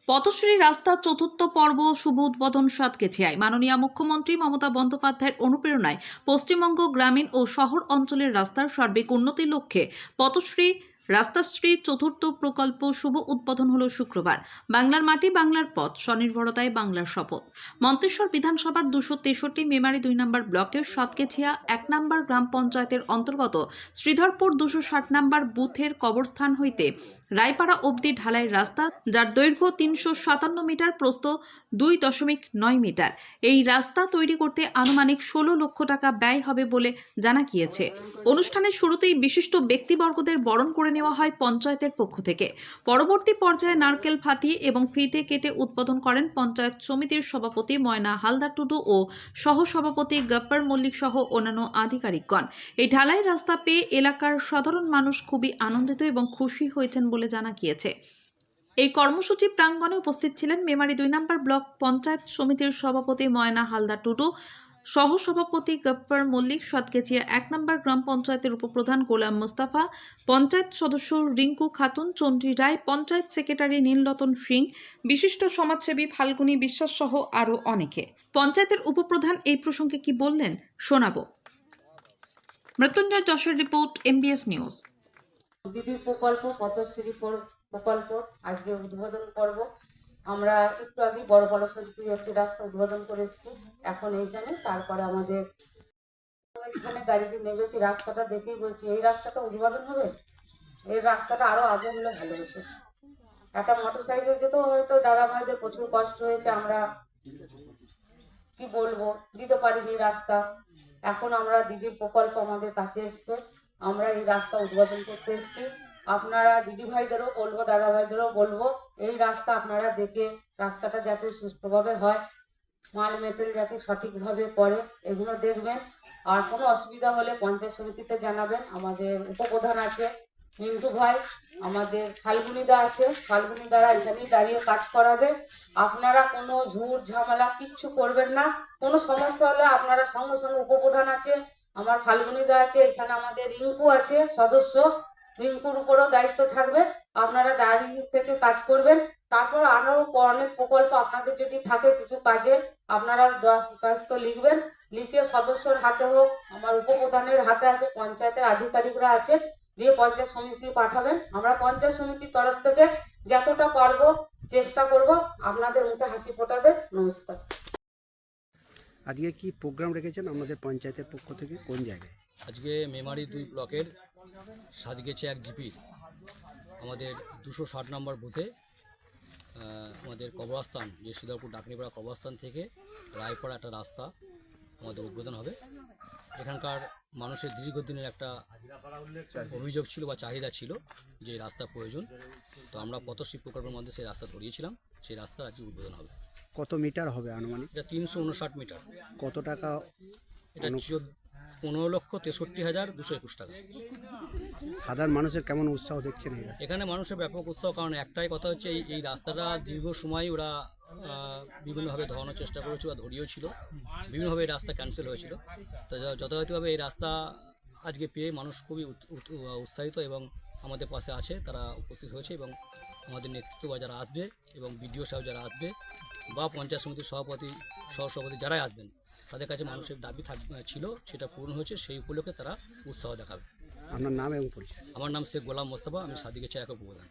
পথশ্রী রাস্তা চতুর্থ পর্ব শুভ উদ্বোধন সাতকেছিয়ায়। মাননীয় মুখ্যমন্ত্রী মমতা বন্দ্যোপাধ্যায়ের অনুপ্রেরণায় পশ্চিমবঙ্গ গ্রামীণ ও শহর অঞ্চলের রাস্তার সার্বিক উন্নতির লক্ষ্যে পথশ্রী রাস্তাশ্রী চতুর্থ প্রকল্প শুভ উদ্বোধন হল শুক্রবার। বাংলার মাটি বাংলার পথ, স্বনির্ভরতায় বাংলার শপথ। মন্তেশ্বর বিধানসভার 263 মেমারি 2 নম্বর ব্লকের সাতকেছিয়া 1 নম্বর গ্রাম পঞ্চায়েতের অন্তর্গত শ্রীধরপুর 260 নম্বর বুথের কবরস্থান হইতে রায়পাড়া অবধি ঢালাই রাস্তা, যার দৈর্ঘ্য 357 মিটার, প্রস্থ 2.9 মিটার। এই রাস্তা তৈরি করতে আনুমানিক 16 লক্ষ টাকা ব্যয় হবে বলে জানা গিয়েছে। অনুষ্ঠানের শুরুতেই বিশিষ্ট ব্যক্তিবর্গদের বরণ করে নেওয়া হয় পঞ্চায়েতের পক্ষ থেকে। পরবর্তী পর্যায়ে নারকেল ফাটিয়ে এবং ফিতে কেটে উদ্বোধন করেন পঞ্চায়েত সমিতির সভাপতি ময়না হালদার টুডু ও সহসভাপতি গপ্পর মল্লিক সহ অন্যান্য আধিকারিকগণ। এই ঢালাই রাস্তা পেয়ে এলাকার সাধারণ মানুষ খুবই আনন্দিত এবং খুশি হয়েছেন বলে জানা গিয়েছে। এই কর্মসূচি প্রাঙ্গণে উপস্থিত ছিলেন মেমারি 2 নম্বর ব্লক পঞ্চায়েত সমিতির সভাপতি ময়না হালদার টুডু, সহসভাপতি গপ্পর মল্লিক, সাতকেছিয়া 1 নম্বর গ্রাম পঞ্চায়েতের উপপ্রধান গোলাম মোস্তফা, পঞ্চায়েত সদস্য রিঙ্কু খাতুন, চন্দ্রী রায়, পঞ্চায়েত সেক্রেটারি নীলরতন সিং, বিশিষ্ট সমাজসেবী ফাল্গুনী বিশ্বাস সহ আরও অনেকে। পঞ্চায়েতের উপপ্রধান এই প্রসঙ্গে কি বললেন শোনাবো। মৃত্যুঞ্জয় যশের রিপোর্ট, MBS নিউজ। দিদির প্রকল্প পথশ্রী প্রকল্প আজকে উদ্বোধন পর্ব। আমরা একটু আগে বড় একটি রাস্তা উদ্বোধন করে এসেছি, এখন এইখানে। তারপরে আমাদের এখানে গাড়িটি নেমেছি, রাস্তাটা দেখেই বলছি এই রাস্তাটা উদ্বোধন হবে, এই রাস্তাটা আরো আগে হলে ভালো হতো। একটা মোটরসাইকেল যেতেও হয়তো দাদা ভাইদের প্রচুর কষ্ট হয়েছে, আমরা কি বলবো, দিতে পারিনি রাস্তা। এখন আমরা দিদির প্রকল্প আমাদের কাছে এসছে, আমরা এই রাস্তা উদ্বোধন করতে এসেছি। আপনারা দিদি ভাইদেরও বলবো, দাদা ভাইদেরও বলবো, এই রাস্তা আপনারা দেখে রাস্তাটা যাতে সুস্থভাবে হয়, মাল মেটেল যাতে সঠিকভাবে করে, এগুলো দেখবেন। আর কোনো অসুবিধা হলে পঞ্চায়েত সমিতিতে জানাবেন। আমাদের উপপ্রধান আছে মিন্টু ভাই, আমাদের ফাল্গুনিদা আছে, ফাল্গুনি দ্বারা এখানেই দাঁড়িয়ে কাজ করাবে। আপনারা কোনো ঝুট ঝামেলা কিচ্ছু করবেন না। কোনো সমস্যা হলে আপনারা সঙ্গে সঙ্গে উপপ্রধান আছে, আমার ফাল্গুনিদা আছে, এখানে আমাদের রিঙ্কু আছে সদস্য, রিঙ্কুর উপরও দায়িত্ব থাকবে। আপনারা দাঁড়িয়ে থেকে কাজ করবেন। তারপর আরো অনেক প্রকল্প আপনাদের যদি থাকে কিছু কাজে, আপনারা দরখাস্ত লিখবেন, লিখে সদস্যর হাতে হোক, আমার উপপ্রধানের হাতে আছে, পঞ্চায়েতের আধিকারিকরা আছে, দিয়ে পঞ্চায়েত সমিতি পাঠাবেন। আমরা পঞ্চায়েত সমিতির তরফ থেকে যতটা পারবো চেষ্টা করব আপনাদের মুখে হাসি ফোটাতে। নমস্কার। আজকে কি প্রোগ্রাম রেখেছেন আমাদের পঞ্চায়েতের পক্ষ থেকে, কোন জায়গায়? আজকে মেমারি 2 ব্লকের সাতকেছিয়া 1 জিপি আমাদের 260 নম্বর বুথে আমাদের কবরস্থান, যে শ্রীধরপুর ডাকনিপাড়া কবরস্থান থেকে রায়পাড়া একটা রাস্তা আমাদের উদ্বোধন হবে। এখানকার মানুষের দীর্ঘদিনের একটা অভিযোগ ছিল বা চাহিদা ছিল যে এই রাস্তা প্রয়োজন, তো আমরা পথশ্রী প্রকল্পের মধ্যে সেই রাস্তা ধরিয়েছিলাম। সেই রাস্তা আজকে উদ্বোধন হবে। কত মিটার হবে আনুমানিক? এটা 359 মিটার। কত টাকা? এটা 15,63,221 টাকা। সাধারণ মানুষের কেমন উৎসাহ দেখছেন এই রাস্তা? এখানে মানুষের ব্যাপক উৎসাহ, কারণ একটাই কথা হচ্ছে এই রাস্তাটা দীর্ঘ সময় ওরা বিভিন্নভাবে ধরানোর চেষ্টা করেছিল বা ধরিয়েও ছিল, বিভিন্নভাবে এই রাস্তা ক্যান্সেল হয়েছিল। তো যথাযথভাবে এই রাস্তা আজকে পেয়ে মানুষ খুবই উৎসাহিত এবং আমাদের পাশে আছে, তারা উপস্থিত হয়েছে। এবং আমাদের নেতৃত্ব বা যারা আসবে এবং বিডিও সাহেব যারা আসবে বা পঞ্চায়েত সমিতির সভাপতি সহসভাপতি যারাই আসবেন, তাদের কাছে মানুষের দাবি ছিল, সেটা পূরণ হয়েছে। সেই উপলক্ষে তারা উৎসাহ দেখাবে। আপনার নাম এবং পরিচয়? আমার নাম শেখ গোলাম মোস্তফা, আমি সাতকেছিয়া 1 উপপ্রধান।